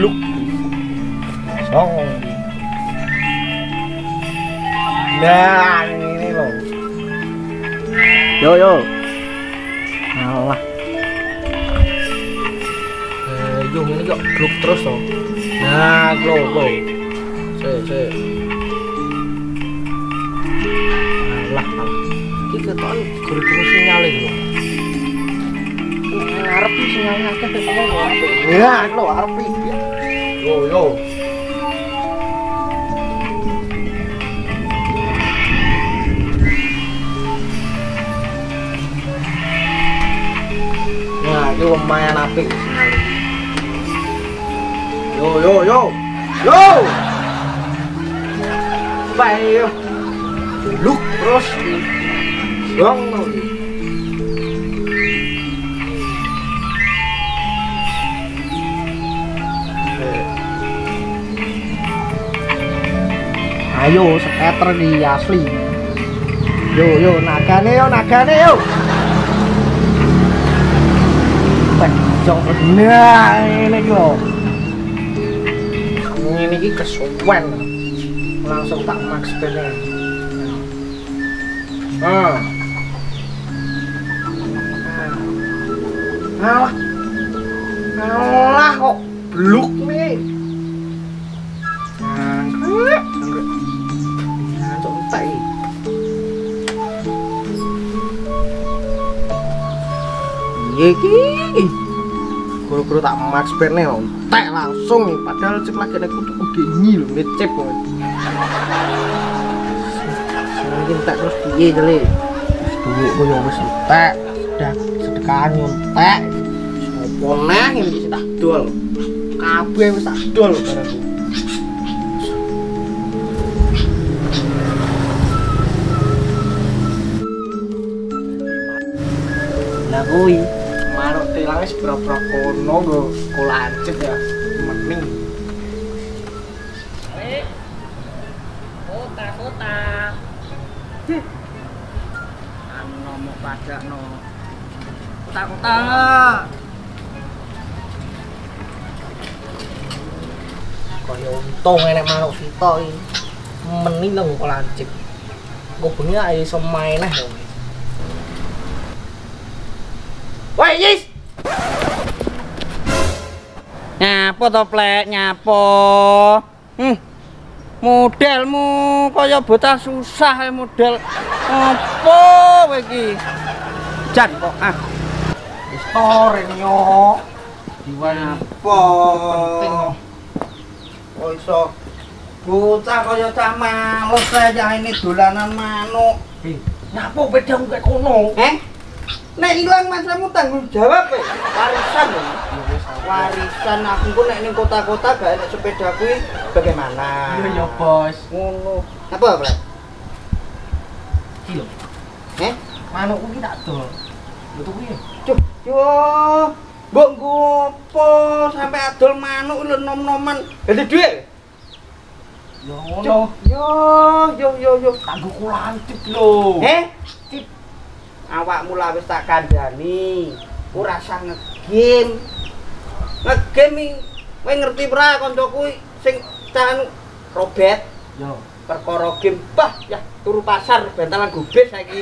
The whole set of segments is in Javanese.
bluk. Song. Nah, ini loh. Yo. Alah. Yo ini kok bluk terus toh. Nah, glow. Se. Alah. Iki keton guru-guru sinyal iki lho. Arep sinyalnya akeh ketemu lho. Ya, lho arep iki. Yo. Nah, ini lumayan apik sinyalnya. Yo. Baik. Look terus. Dong. Ayo skater di asli. Yo nagane yo. Jong nah ini lho. Ini iki kesuwen. Langsung tak max pene. Alah kok bluk nih. Contek. Iki guru-guru tak max pene entek langsung nih, padahal cek lagi aku tuh genyi lho ngecep kok. Mungkin tak terus piye jale. Wis duwe koyo wis entek, sedekahan entek. Sopo neh iki tak dol. Kabeh wis tak dol barangku. Lah kuwi maruk tilangnya seberapa kono lho, kolancet ya, mending. Kota. Ano mau pajak no. Kota. Kaya untung enek maruk sitok iki. Mending nang kolancet. Kok bengi ae iso main neh. Woi, Yis. Nyapo to, Plek? Nyapo? Modelmu kaya bocah susah model. Apa kowe iki? Jan kok Wis ore yo. Diwan apa? Penting kok. Kok iso bocah kaya cah males ae ini dolanan manuk. Nyapo pedang kek kono? Nek ilang masamu tanggung jawab warisan lho. Warisan aku kok nek ning kota-kota gak enek sepeda kuwi bagaimana? Iya bos. Ngono. Apa, Bro? Iki lho. Manukku iki tak dol. Lho tuku piye? Yo. Mbok ngopo sampe adol manuk lho nom-noman. Dadi dhuwit. Yo ngono. Yo. Kanggo kulancip lho. Awakmu lah wis tak kandhani, ora usah ngegame. Ngegame kowe ngerti pra kancaku sing cah Robet. Yo, perkara game bah ya turu pasar bantalan gobes saiki.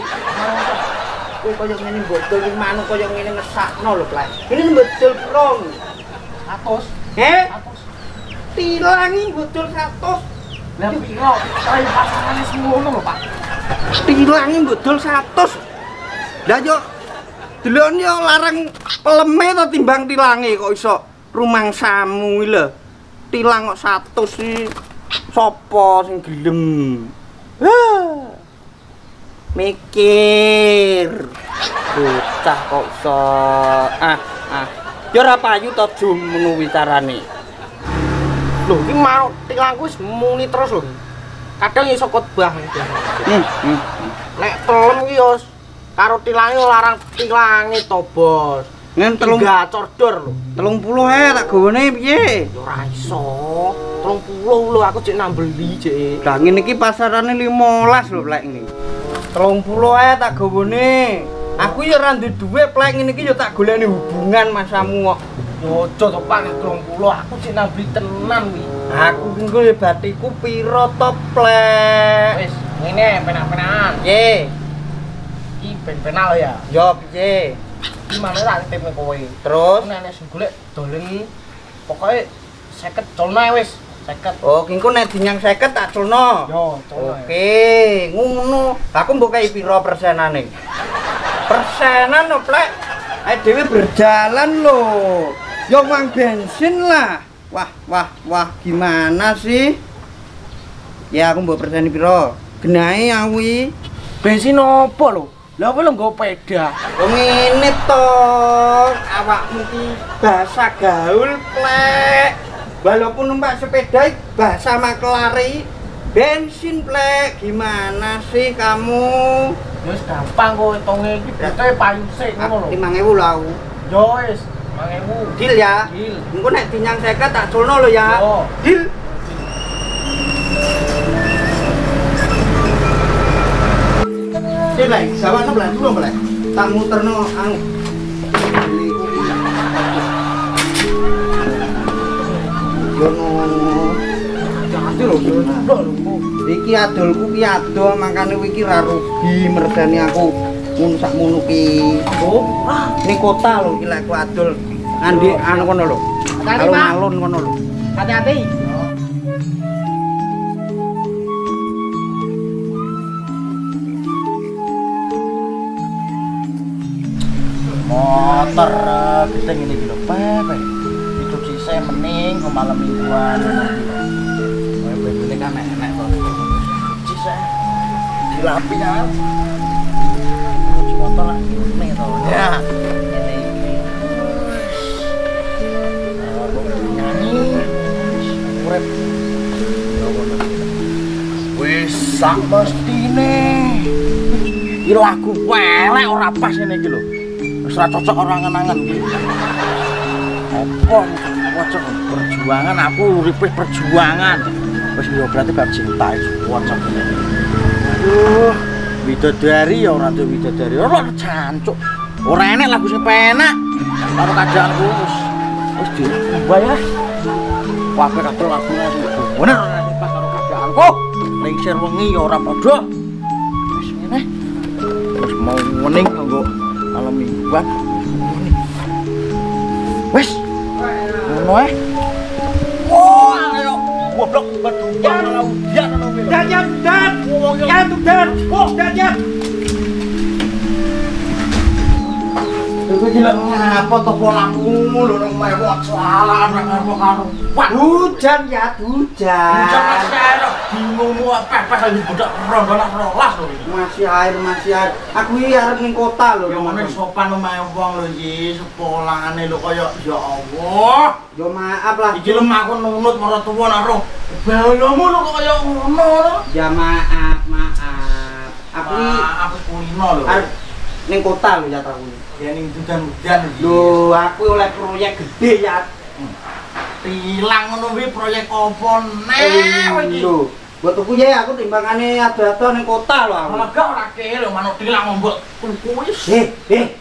Kowe koyo ngene mbodol ning manuk koyo ngene ngesakno lho, Plek. Ini mbodol prong. 100. 100. Tilangi mbodol 100. Lah piro? Kaya pasarane semono lho, Pak. Tilangi mbodol 100. Lah yo delon yo larang peleme to timbang tilange kok iso rumangsamu lho. Tilang kok 100 iki sapa sing gelem? Mikir. Bocah kok iso yo ora payu to jum ngono wicarane. Lho iki mau tilangku wis muni terus lho. Kadang iso khotbah. Nek telem iki yo karo tilange larang tilange to, Bos. Nen 3 cordor lho. 30 tak gowone piye? Ya ora iso. 30 lho aku cek nambeli cek. Lah ngene iki pasarane 15 lho Plek ini. 30 tak gowone. Aku ya ora duwe dhuwit Plek ngene iki ya tak golekne hubungan masamu kok. Yo aja to pakai 30, aku sik nabli tenan wi. Aku engko ya batiku piro to, Plek? Wis, ngene penak-penakan. Piye? Iki ben penal ya. Yo piye? Iki maneh tak titipne kowe. Terus Nek sing golek dolen pokoke 50 colno wis, 50. oh engko nek dinyang 50 tak culno. Yo, colno. Oke, ngono. Aku mbok kei piro persenane? Persenan lho, Plek. Dhewe berjalan lho. Yo uang bensin lah. Wah, gimana sih? Ya aku mbok perseni piro? Genahe awi. Bensin opo lho? Lah apa lho nggo peda? Oh ngene to. Awakmu ki bahasa gaul, Plek. Walaupun numpak sepeda bahasa makelari bensin, Plek. Gimana sih kamu? Wis gampang kok hitunge iki butuhe payu sik ngono lho. 5.000 lah aku. Yo wis, 5.000. Deal ya. Deal. Engko nek dinyang 50 tak culno lho ya. Yo. Deal. Cek, sawane belan dulu, Plek. Tak muterno anu. Yo lho, iki adolku ki ado makane iki ra rugi mergane aku ngono sak ngono ki. Oh, Ning kota lho iki lek aku adol. Andi anu kono lho. Alun-alun kono lho. hati-hati. Motor kita ngene iki lho, Pak. Itu sise mending ke malam mingguan ngono iki lho. Kowe bedune kan enek to. Sise dilapi ya. Cuci motor lah ngene to. Ya. Ngene iki. Nyanyi urip. Wis sak mestine. Iki lagu elek ora pas ngene iki lho. Wis ora cocok orang kenangan iki. Apa wajah perjuangan aku uripe perjuangan. Wis yo berarti bab cinta iku wajah ngene. Aduh, widodari ya ora duwe widodari. Ora jancuk. Ora enek lagu sing penak. Karo kajaanku wis diubah ya. Kabeh kabeh lagune bener ora pas karo kajaanku. Lingsir wengi ya ora padha. Wis ngene. Wis mau ngening kanggo malam mingguan. Wes. Ngono ae. Oh, ayo. Goblok betuan ala udian ana kowe. Dan. Dan. Kowe gila ngapa to polamu lho nang mewot salah nang karo. Hujan ya, hujan. Hujan masih air. Bingungmu apa lagi budak rondolan rolas lho iki. Masih air. Aku iki arep ning kota lho. Ya ngene sopan omahe wong lho iki, sekolahane lho kaya ya Allah. Yo maaf lah. Iki lho aku nunut marang tuwa nang balomu lho kaya ngono. Ya maaf. Aku aku kulino lho. arep ning kota lho ya aku. Ya ning hujan-hujan iki. Lho, aku oleh proyek gede ya. Tilang ngono kuwi proyek opo nek iki? Lho, buat tuku ya aku timbangane ada-ada ning kota lho aku. Lega ora kene lho manuk tilang mbok tuku wis.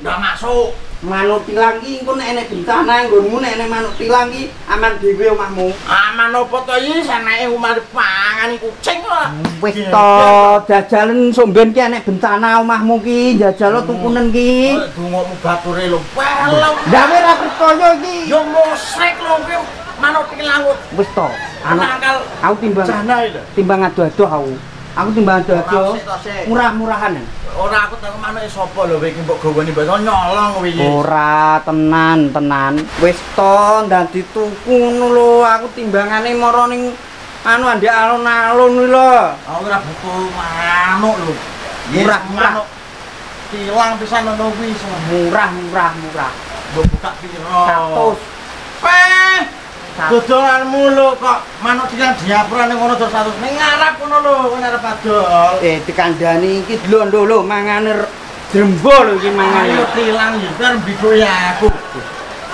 Ndak masuk. Manuk tilang ki engko nek enek bencana nggonmu nek enek manuk tilang ki aman dhewe omahmu. Aman opo to iki seneke umar pangan kucing kok. Wis to, jajalen somben ki enek bencana omahmu ki, jajal tukunen ki. Dungokmu bature lho. Welem. Gawe ra percaya iki. Yo musrik lho kuwi manuk tilang. Wis to. Aku timbang ado-ado aku. Aku timbang ado-ado. Murah-murahan. Ora aku teko manuke sapa lho kowe iki mbok gowoni mbok nyolong kowe iki. Ora tenan. Wis to dadi tuku ngono lho. Aku timbangane mara ning anu andek alun-alun kuwi lho. Aku ora butuh manuk lho. Murah. Tilang pisan ngono kuwi Murah. mbok buka piro? 100. Dodolanmu lho kok manuk tilang diapura ning ngono terus 100. Ning ngarep ngono lho, kowe arep adol. Dikandani iki lho mangane drembo lho iki mangane. Ayo tilang yo kan bidu ya aku.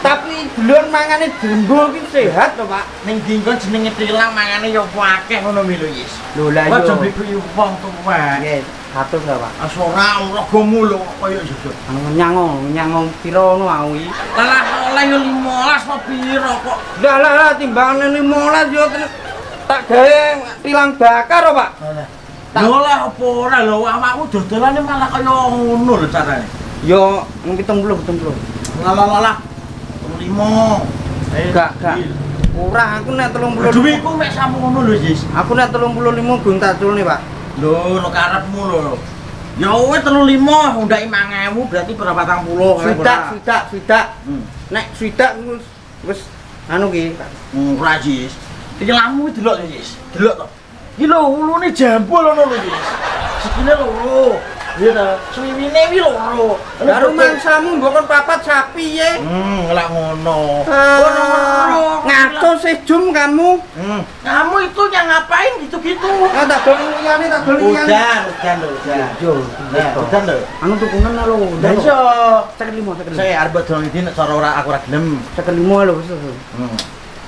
Tapi dulur mangane drembo iki sehat to, Pak. Ning dinggon jenenge tilang mangane yo akeh ngono kuwi lho, Yis. Lho lah Aja yo. bidu wong tuwa. Nggih. Satu ya, Pak. Ora ragamu lho kaya jujur. Nyangong piro ngono awi. Lah oleh yo 15 apa piro kok. Lah timbangane 15 yo tak gawe tilang bakar, Pak. Lho lah apa ora lho awakmu dodolane malah kaya ngono lho carane. Yo 70. Ngalah 5. Gak. Ora aku nek 30. Duitku mek samono lho, Jis. Aku nek 35 gun tak culne, Pak. Lho, lo karepmu lho. Ya wis 35, ndaki 5000 berarti berapa 40 Swidak. Nek swidak wis anu ki. Ora, Jis. Iki lamu delok, Jis. Delok to. Iki lho ulune jambul ngono lho, Jis. Sikile loro. Iya ta, suwiwine wi loro. Karo mangsamu mbok kon papat sapi ye. Lek ngono. Ngaco sih jum kamu. Kamu itu yang ngapain gitu-gitu? Tak dol liyane. Udan lho. Yo, Udan lho. anu tukunan lho. Lah iso. 55. Saya arep dol iki nek cara ora aku ora gelem. 55 lho wis.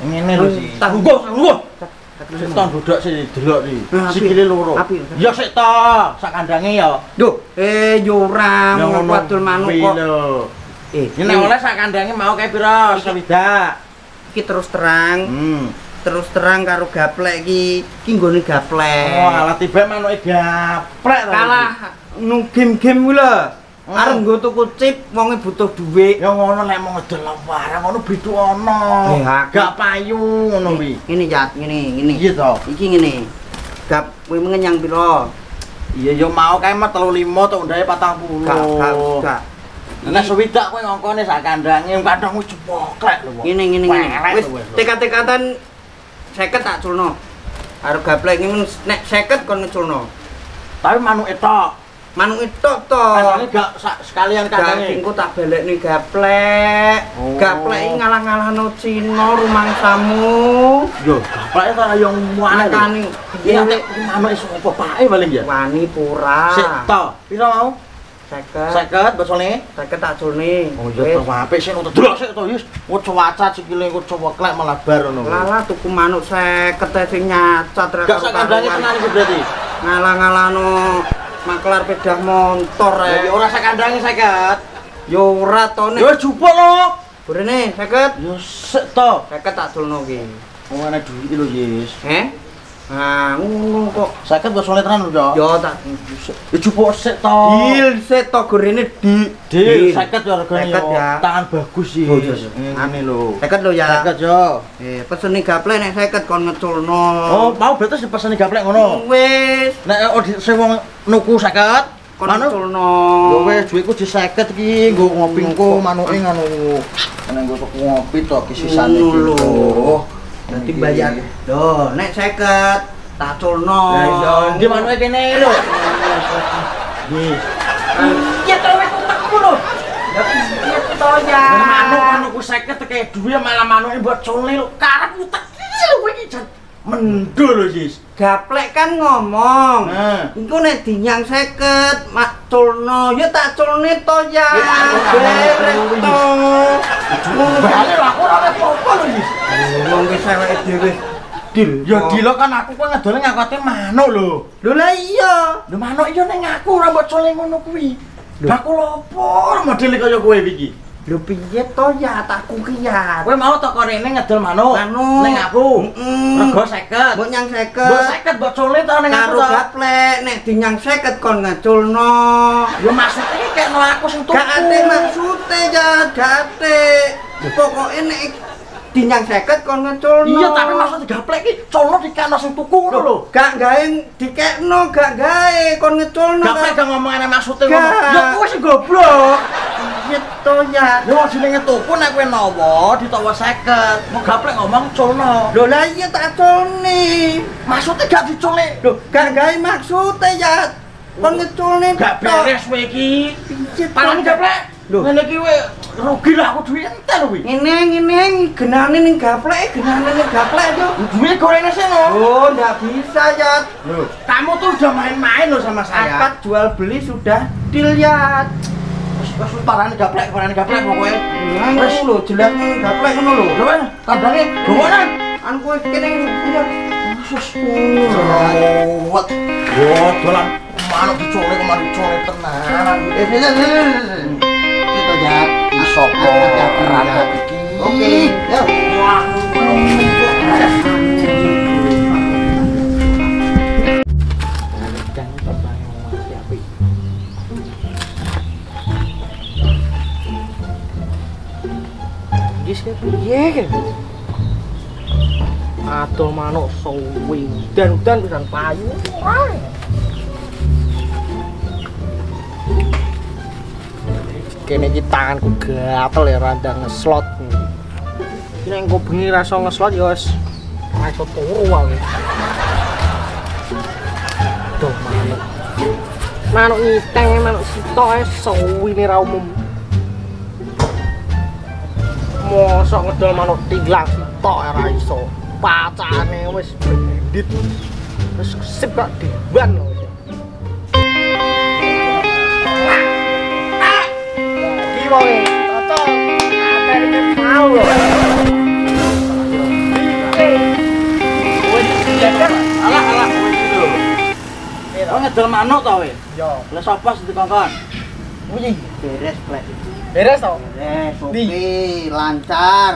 Ngene lho sih. Tunggu. Sik ton bodhok sih delok iki. Sikile loro. Ya sik to, sak kandange ya. Duh, yo ora wadul manuk kok. Ini nek oleh sak kandange mau kae pira? Swidak. Iki terus terang karo gaplek iki nggone gaplek. Oh, alah tiba manuke gaplek to. Kalah nu game-game kuwi lho. Arep nggo tuku chip wonge butuh dhuwit. Ya ngono nek mau ngedol barang ngono bidu ana. Gak payu ngono kuwi. Ngene Jat, ngene. Iya to. Iki ngene. Gap kowe mengenyang pira? Iya yo mau kae mah 35 tok ndae 40. Gak. Nek swidak kowe ngongkone sak kandange kadang wis cepoklek lho. Ngene. Wis tekat-tekatan 50 tak culno. Arep gaplek iki nek 50 kon ngeculno. Tapi manuke tok. Manuke tok to. Kandange gak sekalian kandange. Dagingku tak balekne gaplek. Gaplek iki ngalah-ngalahno Cina rumangsamu. Yo, gapleke ta yo Anekane. Iya nek manuke sapa pae paling ya. Wani pura. Sik to. Piro mau? 50. 50 bosone. 50 tak culne. Oh iya to apik sik untuk delok sik to, Yus. Waca sikile kok cepoklek malah bar ngono. Lala tuku manuk 50 sing nyacat ra Gak sak kandange tenan iki berarti. Ngalah-ngalahno maklar pedah motor Ya ora sak kandange 50. Ya ora to nek. Ya jupuk lho. Burene 50. Ya sik to. 50 tak culno ki. Wong ana duit lho, Yus. Nah, ngono kok. 50 bosone tenan lho, Ya tak. Ya jupuk sik to. Dil sik to gorene Dil 50 ya regane 50 ya. Tangan bagus sih. Oh, iya. Ngene lho. 50 lho ya. 50 yo. Peseni gaplek nek 50 kon ngeculno. Oh, mau berarti dipeseni gaplek ngono. Wis. Nek sing wong nuku 50 Kon ngeculno. Lho wis duitku di 50 iki nggo ngopi engko manuke ngono. Nek nggo tuku ngopi to iki sisane iki lho. Dadi bayar. Lho, nek 50 tak culno. Lah iya, ndi manuke kene lho. Wis. Iya to wis utekmu lho. Lah piye to ya? Manuk 50 teke duwe malah manuke mbok culne lho. Karep utek iki lho kowe iki jan mendul lho, Sis. Gaplek kan ngomong. Iku nek dinyang 50 mak culno, ya tak culne to ya. Beres to. Bale lho aku ora apa-apa lho, Sis. Wong wis awake dhewe. Dil. Ya dilo kan aku kok ngedole ngakote manuk lho. Lho lah iya. Lho manuk yo ning aku ora mbok culne ngono kuwi. Lah aku lopo modele kaya kowe iki. Lho piye to ya takku ki ya. Kowe mau toko rene ngedol manuk ning aku. Rego 50. Mbok nyang 50. Mbok 50 mbok culne to ning aku karo to. gaplek nek dinyang 50 kon ngeculno. Ya maksude kekno aku sing tuku. Gak ate maksude ya, gak ate. Pokoke nek dinyang 50 kon ngeculno. Iya, tapi maksud gaplek iki culno dikekno sing tuku ngono lho. Gak gawe dikekno, gak gawe kon ngeculno. Gaplek gak ngomong ana maksude ngono. Ya kowe sing goblok. Gitu ya. Ya wong jenenge tuku nek kowe nawa ditawa 50. Mau gaplek ngomong culno. Lho lah iya tak culne. Maksude gak diculne. Lho, gak gawe maksude ya. Kon ngeculne Gak beres kowe iki. Piye Parani gaplek. Lho, ngene iki kowe rugi lah aku duwe entel kuwi. Ngene genane ning gaplek yo. Duwe gorene seno. Oh, ndak bisa ya. Loh, kamu tuh udah main-main loh sama saya. Akad jual beli sudah deal ya. Wes parani gaplek pokoke. Wes lho, jelas ning gaplek ngono lho. Lho, kandange gowonan. Anu kowe kene ayo. Sus. Wot. Wot, dolan manuk dicolek Kita jat. Sopo rampok iki. Oke, yo. Wah, piye kan? Atau manuk suwi udan pisan payu. Kene iki tanganku gatel ya randang ngeslot. Nek engko bengi rasa ngeslot ya wis ra iso turu aku. Tuh manuk. Manuk nyiteng manuk sitoke suwine ra umum. Mosok ngedol manuk tilang sitok ora iso. Pacane wis bendit. Wis sip kok diwan lho. Iki wae, cocok. Aperke mau lho. alah kowe iki lho. Oh ngedol manuk to kowe? Yo, Lah sapa sing dikongkon? kuwi Beres, Plek. beres to. Beres, oke, lancar.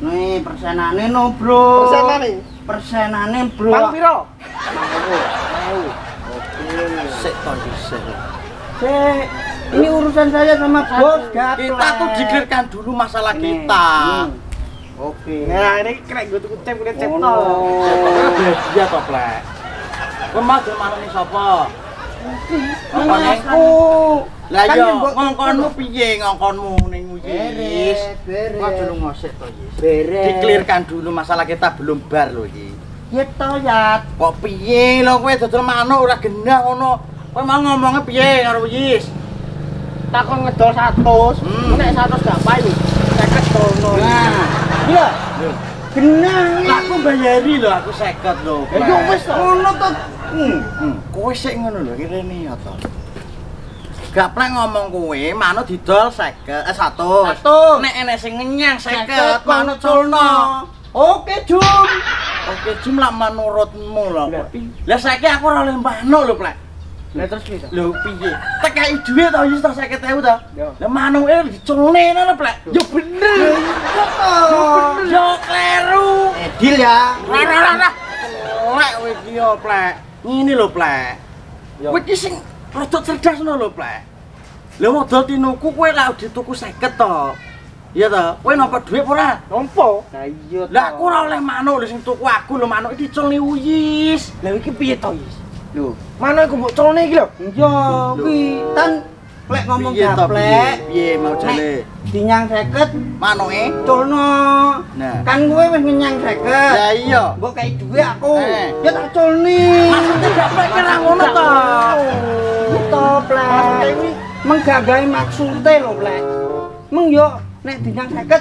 Nih persenane no, Bro. Persenane? Persenane, Bro. Mang piro? 1000. Oke. Sik to sik. Cek, ini urusan saya sama bos, gaplek. Kita tuh dikelirkan dulu masalah kita. Oke. Nah, ini kena gue tuh cep to. Iya to, Plek. Kowe mau dol manuk ning sapa? Aku. Lah Kan yo mbok ngongkonmu piye ngongkonmu ning Yis? Beres. Kok dulu ngosek to, Yis? Beres. Dikelirkan dulu masalah kita belum bar lho iki. Ya toh, Yat. Kok piye lho kowe dodol manuk ora genah ngono. Kowe mau ngomongnya piye karo Yis? Takon ngedol 100. Nek 100 gak payu. 50 tono. Nah, Iya. lho. Genang. Lah aku bayari lho aku 50 lho. Ya wis to. Ngono to. Kowe sik ngono lho kirene ya to. Gaplek ngomong kowe manuk didol 100. 100. Nek enek sing ngenyang 50 50 manuk culno. Oke, Jum. Oke, jumlah menurutmu lho. Lah, Lah saiki aku ora oleh manuk lho, Plek. Lah terus piye? Lho piye? Tekai dhuwit to wis 50.000 to. Yo. Lah manuke diculne ngono, Plek. Yo bener. Iya toh. Yo kleru. Deal ya. Ora. Plek kowe iki yo, Plek. Ngene lho, Plek. Yo. Kowe iki sing rada cerdas ngono lho, Plek. Lah modal tinuku kowe lak dituku 50 to. Iya to, kowe nampa dhuwit ora? Nompo? Lah iya toh. Lah aku ora oleh manuk lho sing tuku aku lho manuk iki diculne Uyis. Lah iki piye to, Yis? Lho. Manuk iku mbok colne iki lho. Iya, kuwi tan plek ngomong Piye to, gaplek. piye mau jale? Dinyang 50 Manuke? culno. Nah. Kan kowe wis ngenyang 50. Lah iya. Mbok kei dhuwit aku. Eh. Ya tak culni. Maksudnya gaplek kira ngono to. Itu plek. Menggagahi maksude lho plek. Meng yo nek dinyang 50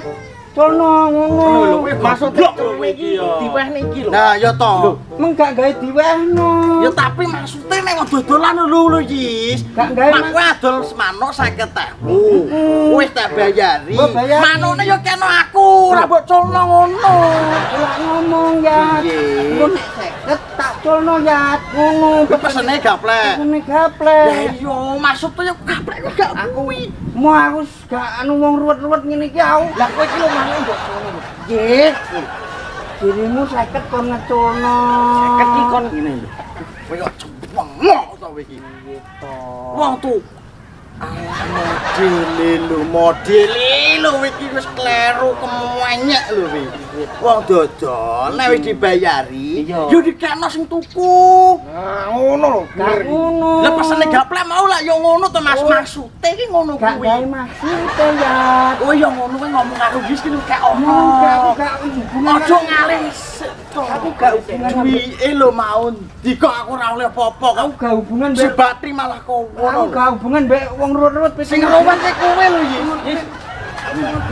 culno ngono. Ngono lho, kowe Maksud goblok lho kowe iki ya. diwehne iki lho. Nah, ya to. Menggagahi diwehno. Ya tapi maksudnya nek wong dodolan lho Yis. Gak gawe Mak kowe adol manuk 50.000. Wis tak bayari. Mbok bayari. Manukne yo kena aku, ora mbok culno ngono. Ora ngomong ya. Piye? Engko nek 50 tak culno ya. Ngono. Kuwi pesene gaplek. Pesene Lah gaplek. iya, maksudnya yo gaplek kok gak kuwi. Mau aku gak anu wong ruwet-ruwet ngene iki aku. Lah kowe iki lho manuk mbok colne lho. Nggih. Dirimu 50 kon ngeculno. 50 iki kon Ngene lho. Kowe kok cemong to kowe iki. gitu. Wong tuh modele lho iki wis kleru kemenyek lho wi. Wong dodol nek wis dibayari Iya. yo dikeno sing tuku. Nah, ngono lho. Gak ngono. Lah pesene gaplek mau lah yo ngono to Mas. Maksude iki ngono Gak kuwi. gawe maksud ya. Oh yo ngono kuwi ngomong karo Yus ki kayak Aku ono. gak hubungan. Ojo ngalih sik to. Aku gak hubungan. duwike lho mau ndi kok aku ora oleh apa-apa kok. Aku gak hubungan Si mbek Batri malah kono. aku gak hubungan mbek wong ruwet-ruwet Sing rowan ki kowe lho Yis.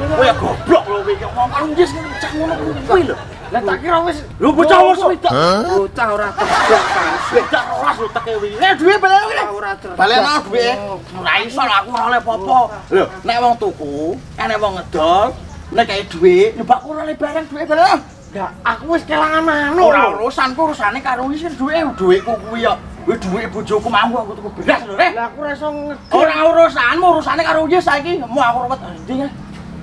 Kowe ya goblok lho kowe ngomong karo Yus cah ngono kuwi lho. Lah tak kira wis Lho bocah wis bocah ora cerdas kan. beda rolas lho teke wi. Duwe balik kowe. Ora cerdas. Balik nang duwe. Ora iso lah aku ora oleh apa-apa. Lho, nek wong tuku, nek wong ngedol, nek kae duwe, nyebak ora oleh barang duwe balik. Enggak, aku wis kelangan manuk. Ora urusanku urusane karo wis duwe duweku kuwi ya. Wis duwe bojoku mau aku tuku beras lho, Rek. Lah aku ora iso ngedol. Ora urusanmu, urusane karo Yes saiki. Mau aku ruwet ndi ya?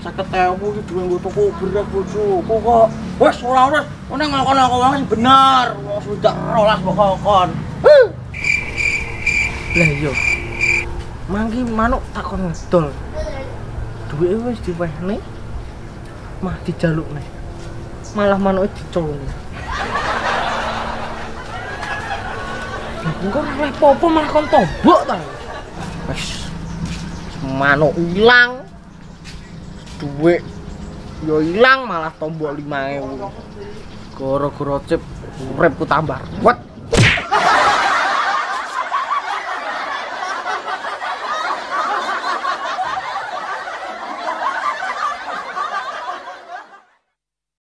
50.000 iki duwe nggo tuku beras bojoku kok. Wis ora urus, ngene ngakon aku wong sing bener. Wong sudah 12 kok kon. Lah iya. Mangki manuk takon ngedol. Duweke wis diwehne. Mah dijalukne. Malah manuke dicolong. Engko ora apa-apa malah kon tombok ta. Wis manuk ilang. Duit yo ilang malah tombok 5.000. Gara-gara cip uripku tambah ruwet.